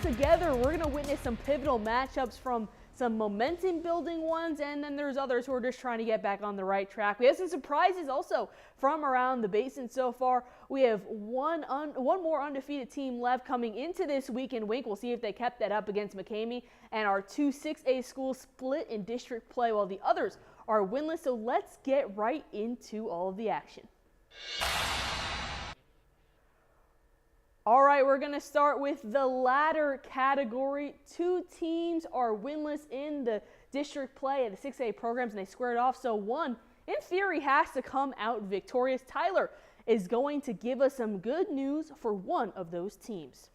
together, we're going to witness some pivotal matchups from some momentum building ones, and then there's others who are just trying to get back on the right track. We have some surprises also from around the basin so far. We have one more undefeated team left coming into this week in Wink. We'll see if they kept that up against McCamey, and our two 6A schools split in district play while the others are winless. So let's get right into all of the action. All right, we're going to start with the latter category. Two teams are winless in the district play at the 6A programs, and they squared off. So one, in theory, has to come out victorious. Tyler is going to give us some good news for one of those teams.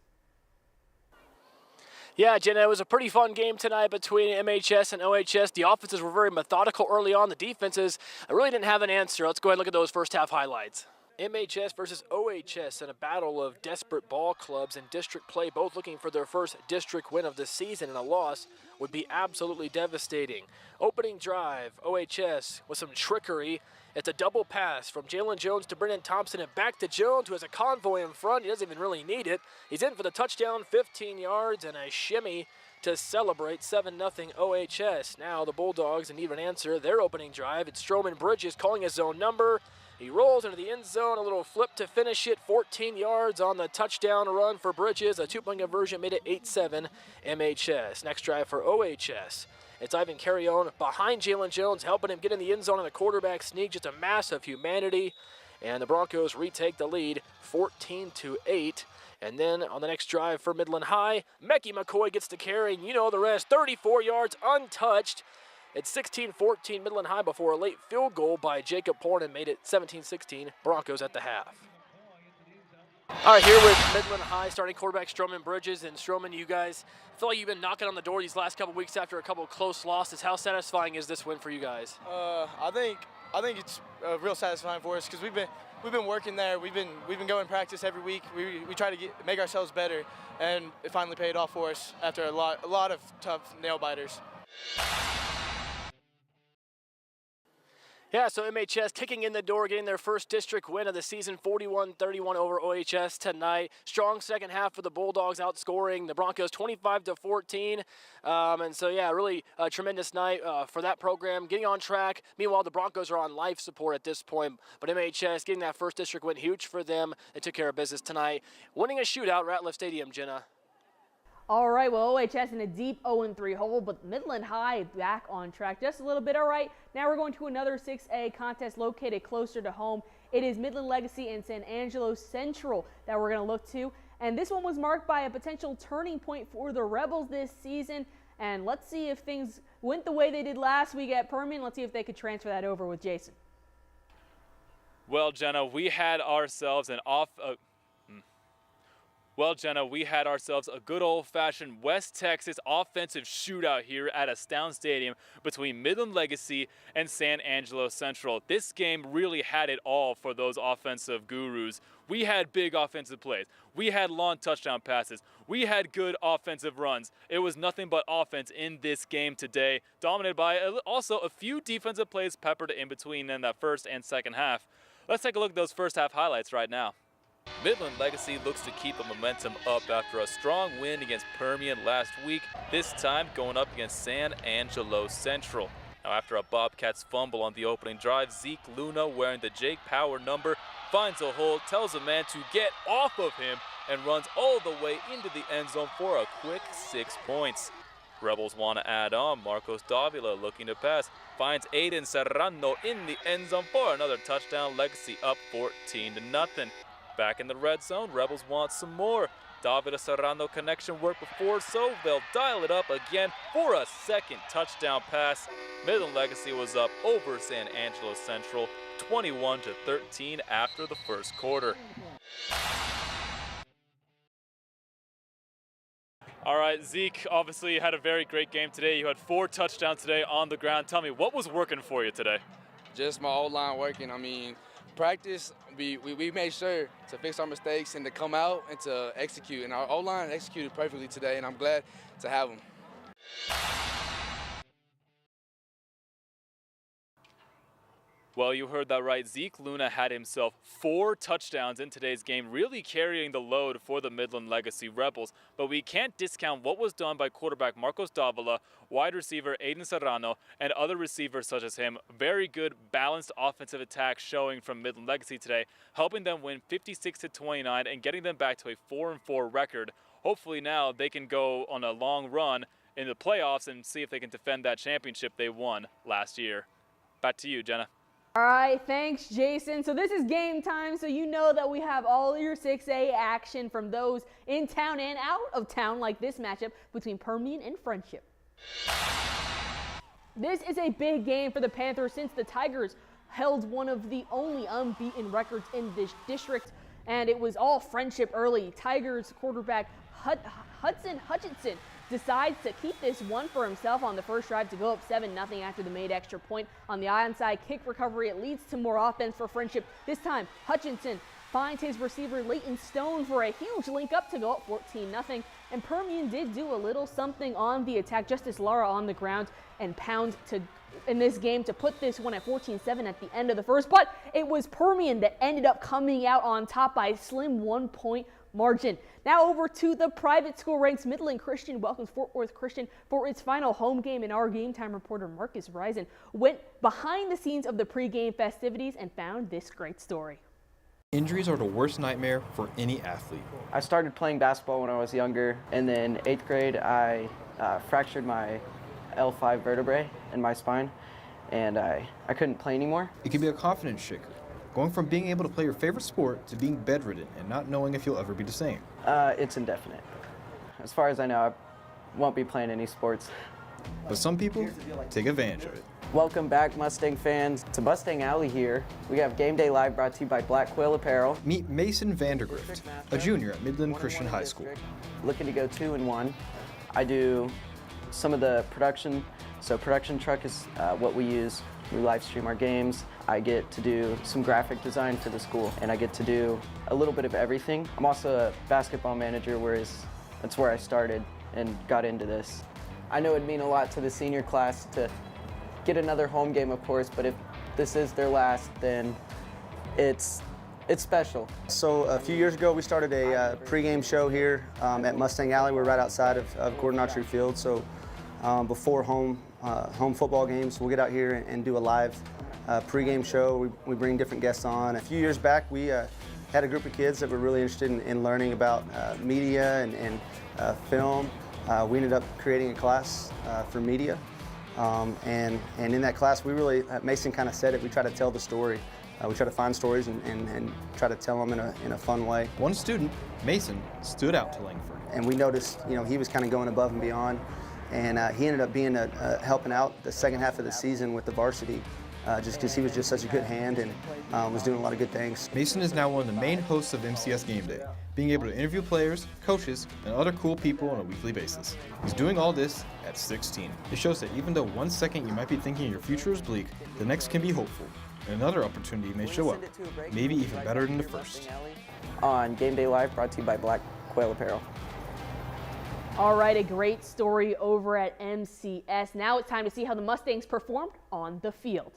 Yeah, Jenna, it was a pretty fun game tonight between MHS and OHS. The offenses were very methodical early on. The defenses really didn't have an answer. Let's go ahead and look at those first half highlights. MHS versus OHS in a battle of desperate ball clubs in district play, both looking for their first district win of the season, and a loss would be absolutely devastating. Opening drive, OHS with some trickery. It's a double pass from Jalen Jones to Brennan Thompson and back to Jones, who has a convoy in front. He doesn't even really need it. He's in for the touchdown, 15 yards, and a shimmy to celebrate 7-0 OHS. Now the Bulldogs need an answer. Their opening drive, it's Stroman Bridges calling his own number. He rolls into the end zone, a little flip to finish it, 14 yards on the touchdown run for Bridges. A two-point conversion made it 8-7 MHS. Next drive for OHS. It's Ivan Carrion behind Jalen Jones, helping him get in the end zone on the quarterback sneak. Just a mass of humanity. And the Broncos retake the lead 14-8. And then on the next drive for Midland High, Mecky McCoy gets the carry, and you know the rest. 34 yards untouched. It's 16-14 Midland High before a late field goal by Jacob Pornan made it 17-16 Broncos at the half. All right, here with Midland High starting quarterback Stroman Bridges. And Stroman, you guys feel like you've been knocking on the door these last couple weeks after a couple close losses. How satisfying is this win for you guys? I think it's real satisfying for us because we've been working there. We've been going practice every week. We try to make ourselves better, and it finally paid off for us after a lot of tough nail biters. Yeah, so MHS kicking in the door, getting their first district win of the season, 41-31 over OHS tonight. Strong second half for the Bulldogs, outscoring the Broncos 25-14. And so, yeah, really a tremendous night for that program, getting on track. Meanwhile, the Broncos are on life support at this point. But MHS getting that first district win, huge for them. They took care of business tonight, winning a shootout at Ratliff Stadium, Jenna. All right, well, OHS in a deep 0-3 hole, but Midland High back on track just a little bit. All right, now we're going to another 6A contest located closer to home. It is Midland Legacy and San Angelo Central that we're going to look to. And this one was marked by a potential turning point for the Rebels this season. And let's see if things went the way they did last week at Permian. Let's see if they could transfer that over with Jason. Well, Jenna, we had ourselves a good old-fashioned West Texas offensive shootout here at Astound Stadium between Midland Legacy and San Angelo Central. This game really had it all for those offensive gurus. We had big offensive plays. We had long touchdown passes. We had good offensive runs. It was nothing but offense in this game today, dominated by also a few defensive plays peppered in between in the first and second half. Let's take a look at those first half highlights right now. Midland Legacy looks to keep the momentum up after a strong win against Permian last week, this time going up against San Angelo Central. Now, after a Bobcats fumble on the opening drive, Zeke Luna, wearing the Jake Power number, finds a hole, tells a man to get off of him, and runs all the way into the end zone for a quick 6 points. Rebels want to add on. Marcos Davila looking to pass, finds Aiden Serrano in the end zone for another touchdown. Legacy up 14-0. Back in the red zone, Rebels want some more. Davida Serrano connection worked before, so they'll dial it up again for a second touchdown pass. Midland Legacy was up over San Angelo Central 21-13 after the first quarter. All right, Zeke, obviously you had a very great game today. You had 4 touchdowns today on the ground. Tell me, what was working for you today? Just my O-line working. I mean, practice, we made sure to fix our mistakes and to come out and to execute. And our O-line executed perfectly today, and I'm glad to have them. Well, you heard that right. Zeke Luna had himself 4 touchdowns in today's game, really carrying the load for the Midland Legacy Rebels. But we can't discount what was done by quarterback Marcos Davila, wide receiver Aiden Serrano, and other receivers such as him. Very good, balanced offensive attack showing from Midland Legacy today, helping them win 56-29 and getting them back to a 4-4 record. Hopefully now they can go on a long run in the playoffs and see if they can defend that championship they won last year. Back to you, Jenna. All right, thanks, Jason. So this is game time, so you know that we have all your 6A action from those in town and out of town, like this matchup between Permian and Friendship. This is a big game for the Panthers since the Tigers held one of the only unbeaten records in this district, and it was all Friendship early. Tigers quarterback Hudson Hutchinson decides to keep this one for himself on the first drive to go up 7-0 after the made extra point. On the onside kick recovery, it leads to more offense for Friendship. This time, Hutchinson finds his receiver Leighton Stone for a huge link up to go up 14-0. And Permian did do a little something on the attack. Justice Lara on the ground and pound in this game to put this one at 14-7 at the end of the first. But it was Permian that ended up coming out on top by a slim 1-point margin. Now over to the private school ranks. Midland Christian welcomes Fort Worth Christian for its final home game, and our Game Time reporter Marcus Risen went behind the scenes of the pregame festivities and found this great story. Injuries are the worst nightmare for any athlete. I started playing basketball when I was younger, and then 8th grade I fractured my L5 vertebrae in my spine, and I couldn't play anymore. It can be a confidence shaker, going from being able to play your favorite sport to being bedridden and not knowing if you'll ever be the same. It's indefinite. As far as I know, I won't be playing any sports. But some people take advantage of it. Welcome back, Mustang fans, to Mustang Alley here. We have Game Day Live brought to you by Black Quill Apparel. Meet Mason Vandergrift, a junior at Midland Christian High School. Looking to go 2-1. I do some of the production. So production truck is what we use. We live stream our games. I get to do some graphic design for the school, and I get to do a little bit of everything. I'm also a basketball manager, that's where I started and got into this. I know it'd mean a lot to the senior class to get another home game, of course, but if this is their last, then it's special. So a few years ago, we started a pregame show here at Mustang Alley. We're right outside of Gordon Archery Field. So before home football games, we'll get out here and do a live pregame show. We bring different guests on. A few years back, we had a group of kids that were really interested in learning about media and film. We ended up creating a class for media. And in that class, we really, Mason kind of said it, we try to tell the story. We try to find stories and try to tell them in a fun way. One student, Mason, stood out to Langford. And we noticed, he was kind of going above and beyond. And he ended up being helping out the second half of the season with the varsity, just because he was just such a good hand and was doing a lot of good things. Mason is now one of the main hosts of MCS Game Day, being able to interview players, coaches, and other cool people on a weekly basis. He's doing all this at 16. It shows that even though one second you might be thinking your future is bleak, the next can be hopeful, and another opportunity may show up, maybe even better than the first. On Game Day Live, brought to you by Black Quail Apparel. All right, a great story over at MCS. Now it's time to see how the Mustangs performed on the field.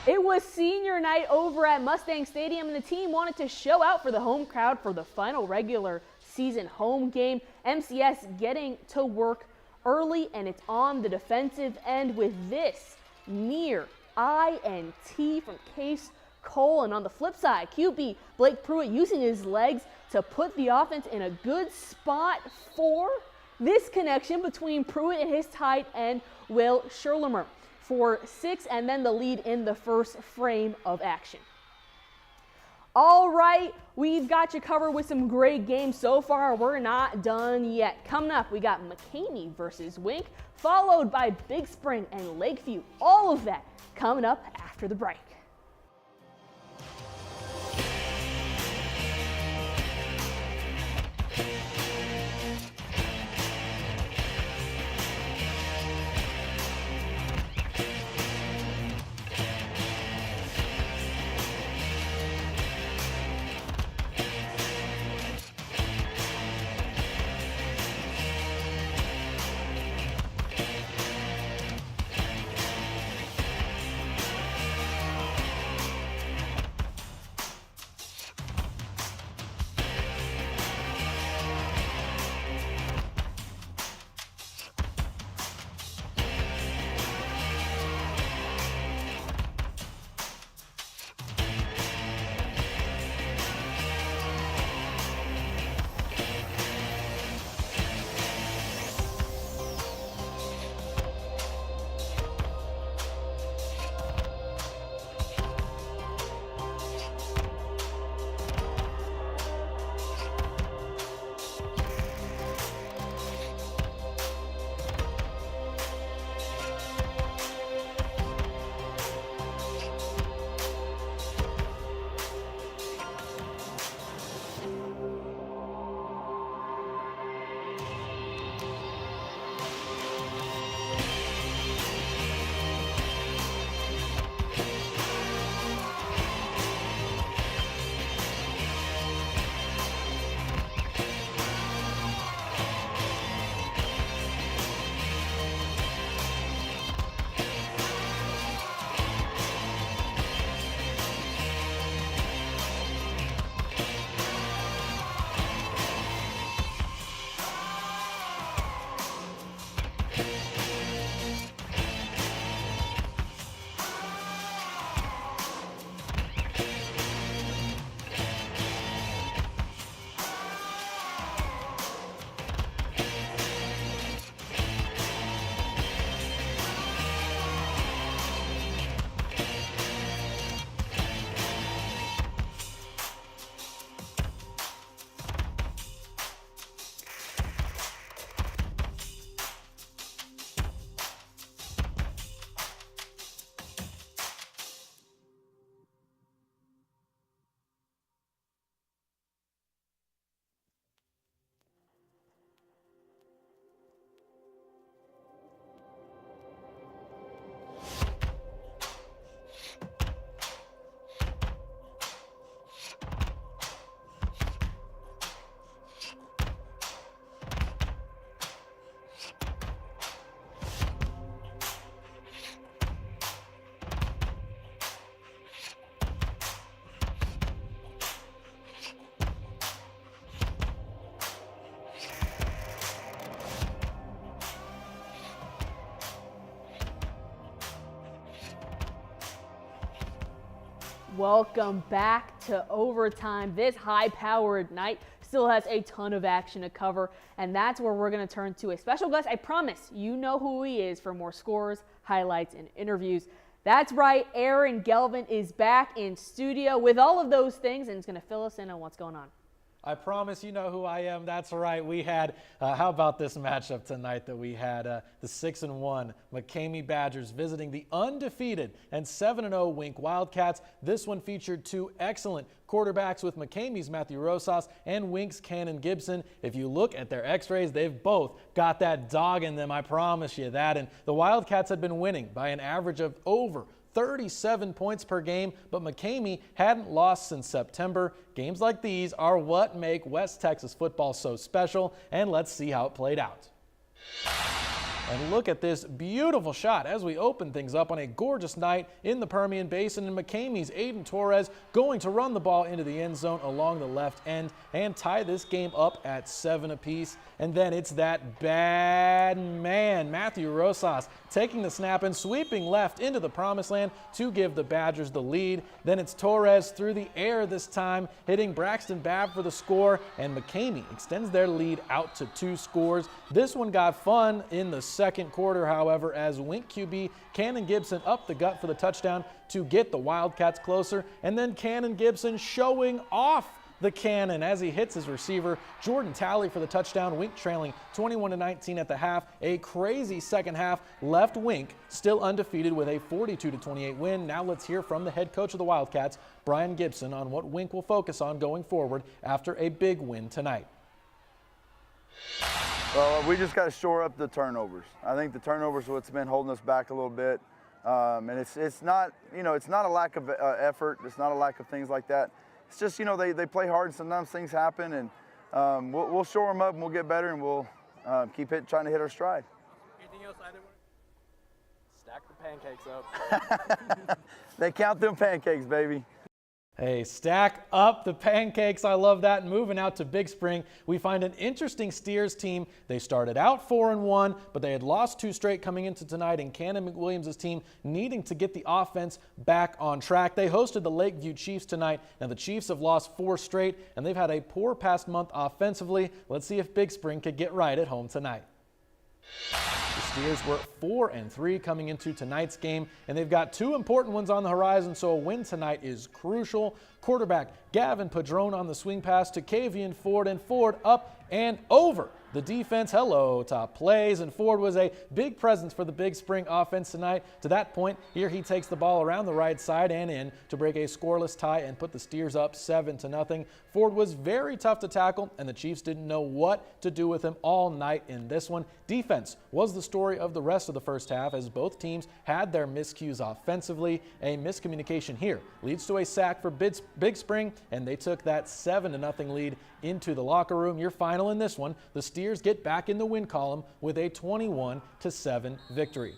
It was senior night over at Mustang Stadium, and the team wanted to show out for the home crowd for the final regular season home game. MCS getting to work early, and it's on the defensive end with this near INT from Case Cole. And on the flip side, QB Blake Pruitt using his legs to put the offense in a good spot for this connection between Pruitt and his tight end, Will Sherlemer, for 6, and then the lead in the first frame of action. All right, we've got you covered with some great games so far. We're not done yet. Coming up, we got McCamey versus Wink, followed by Big Spring and Lakeview. All of that coming up after the break. Welcome back to overtime. This high-powered night still has a ton of action to cover, and that's where we're going to turn to a special guest. I promise you know who he is for more scores, highlights, and interviews. That's right, Aaron Gelvin is back in studio with all of those things, and he's going to fill us in on what's going on. I promise you know who I am. That's right. We had, how about this matchup tonight that we had the 6-1 McCamey Badgers visiting the undefeated and 7-0 Wink Wildcats. This one featured two excellent quarterbacks with McCamey's Matthew Rosas and Wink's Cannon Gibson. If you look at their x-rays, they've both got that dog in them. I promise you that. And the Wildcats had been winning by an average of over 37 points per game, but McCamey hadn't lost since September. Games like these are what make West Texas football so special, and let's see how it played out. And look at this beautiful shot as we open things up on a gorgeous night in the Permian Basin, and McCamey's Aiden Torres going to run the ball into the end zone along the left end and tie this game up at 7 apiece. And then it's that bad man, Matthew Rosas, taking the snap and sweeping left into the promised land to give the Badgers the lead. Then it's Torres through the air this time, hitting Braxton Babb for the score, and McCamey extends their lead out to 2 scores. This one got fun in the second quarter, however, as Wink QB Cannon Gibson up the gut for the touchdown to get the Wildcats closer, and then Cannon Gibson showing off the cannon as he hits his receiver Jordan Talley for the touchdown. Wink trailing 21-19 at the half. A crazy second half left Wink still undefeated with a 42-28 win. Now let's hear from the head coach of the Wildcats, Brian Gibson, on what Wink will focus on going forward after a big win tonight. Well, we just got to shore up the turnovers. I think the turnovers are what's been holding us back a little bit. And it's not, it's not a lack of effort. It's not a lack of things like that. It's just, they play hard and sometimes things happen, and we'll shore them up and we'll get better, and we'll keep trying to hit our stride. Anything else either one? Stack the pancakes up. They count them pancakes, baby. Hey, stack up the pancakes. I love that. Moving out to Big Spring, we find an interesting Steers team. They started out 4-1, but they had lost 2 straight coming into tonight, and Cannon McWilliams' team needing to get the offense back on track. They hosted the Lakeview Chiefs tonight. Now, the Chiefs have lost 4 straight, and they've had a poor past month offensively. Let's see if Big Spring could get right at home tonight. The Steers were 4-3 coming into tonight's game, and they've got 2 important ones on the horizon, so a win tonight is crucial. Quarterback Gavin Padron on the swing pass to Kavian Ford, and Ford up and over the defense. Hello, top plays, and Ford was a big presence for the Big Spring offense tonight. To that point, here he takes the ball around the right side and in to break a scoreless tie and put the Steers up 7-0. Ford was very tough to tackle, and the Chiefs didn't know what to do with him all night in this one. Defense was the story of the rest of the first half, as both teams had their miscues offensively. A miscommunication here leads to a sack for Big Spring, and they took that 7-0 lead into the locker room. Your final in this one, the Steers get back in the win column with a 21-7 victory.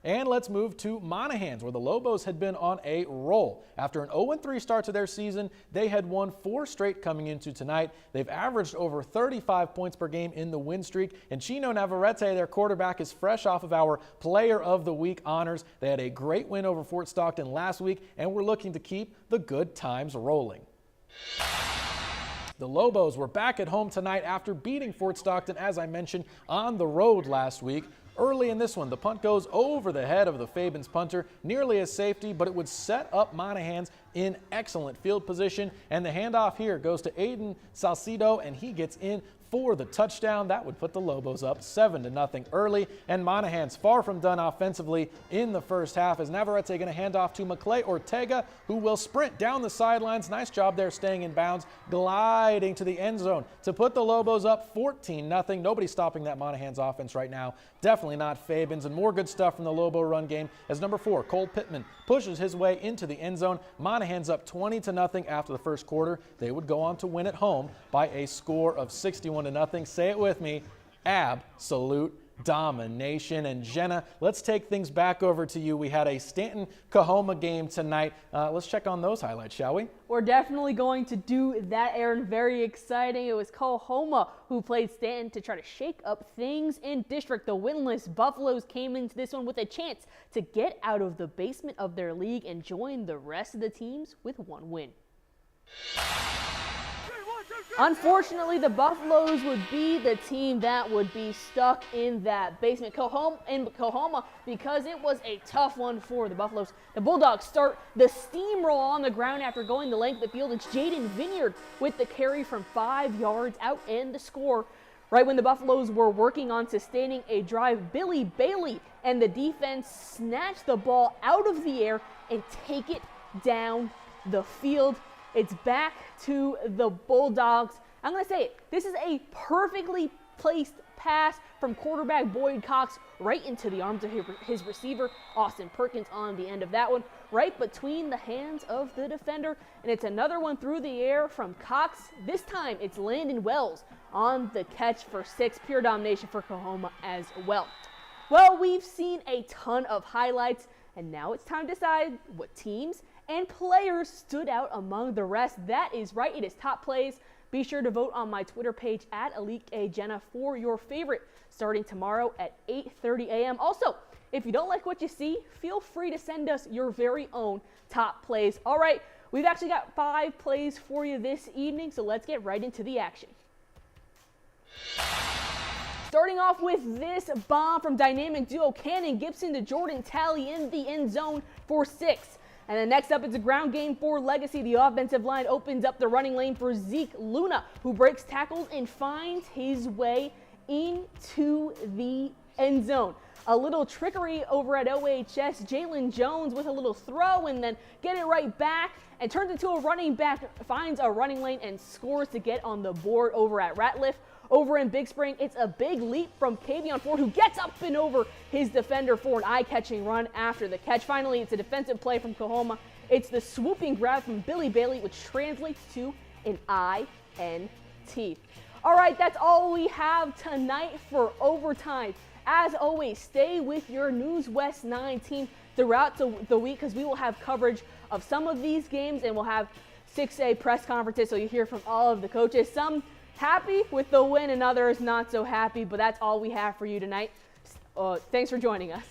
And let's move to Monahans, where the Lobos had been on a roll. After an 0-3 start to their season, they had won 4 straight coming into tonight. They've averaged over 35 points per game in the win streak, and Chino Navarrete, their quarterback, is fresh off of our Player of the Week honors. They had a great win over Fort Stockton last week, and we're looking to keep the good times rolling. The Lobos were back at home tonight after beating Fort Stockton, as I mentioned, on the road last week. Early in this one, the punt goes over the head of the Fabens punter, nearly a safety, but it would set up Monahans in excellent field position. And the handoff here goes to Aiden Salcido, and he gets in for the touchdown. That would put the Lobos up 7-0 early, and Monahans far from done offensively in the first half, as Navarrete going to hand off to Maclay Ortega, who will sprint down the sidelines. Nice job there staying in bounds, gliding to the end zone to put the Lobos up 14-0. Nobody stopping that Monahans offense right now. Definitely not Fabens, and more good stuff from the Lobo run game as number 4, Cole Pittman, pushes his way into the end zone. Monahans up 20-0 after the first quarter. They would go on to win at home by a score of 61-0. Say it with me, absolute domination. And Jenna, let's take things back over to you. We had a Stanton-Coahoma game tonight. Let's check on those highlights, shall we? We're definitely going to do that, Aaron. Very exciting. It was Coahoma who played Stanton to try to shake up things in district. The winless Buffaloes came into this one with a chance to get out of the basement of their league and join the rest of the teams with one win. Unfortunately, the Buffaloes would be the team that would be stuck in that basement. Coahoma, because it was a tough one for the Buffaloes. The Bulldogs start the steamroll on the ground after going the length of the field. It's Jaden Vineyard with the carry from 5 yards out and the score. Right when the Buffaloes were working on sustaining a drive, Billy Bailey and the defense snatch the ball out of the air and take it down the field. It's back to the Bulldogs. I'm going to say it. This is a perfectly placed pass from quarterback Boyd Cox right into the arms of his receiver, Austin Perkins, on the end of that one, right between the hands of the defender. And it's another one through the air from Cox. This time it's Landon Wells on the catch for 6. Pure domination for Coahoma as well. Well, we've seen a ton of highlights, and now it's time to decide what teams and players stood out among the rest. That is right, it is top plays. Be sure to vote on my Twitter page at EliteAJenna for your favorite, starting tomorrow at 8:30 a.m. Also, if you don't like what you see, feel free to send us your very own top plays. All right, we've actually got 5 plays for you this evening, so let's get right into the action. Starting off with this bomb from dynamic duo Cannon Gibson to Jordan Talley in the end zone for 6. And then next up, it's a ground game for Legacy. The offensive line opens up the running lane for Zeke Luna, who breaks tackles and finds his way into the end zone. A little trickery over at OHS. Jalen Jones with a little throw and then get it right back and turns into a running back, finds a running lane and scores to get on the board over at Ratliff. Over in Big Spring, it's a big leap from Kavion Ford, who gets up and over his defender for an eye-catching run after the catch. Finally, it's a defensive play from Coahoma. It's the swooping grab from Billy Bailey, which translates to an INT. All right, that's all we have tonight for overtime. As always, stay with your News West 9 team throughout the week, because we will have coverage of some of these games, and we'll have 6A press conferences, so you hear from all of the coaches. Some happy with the win and others not so happy, but that's all we have for you tonight. Thanks for joining us.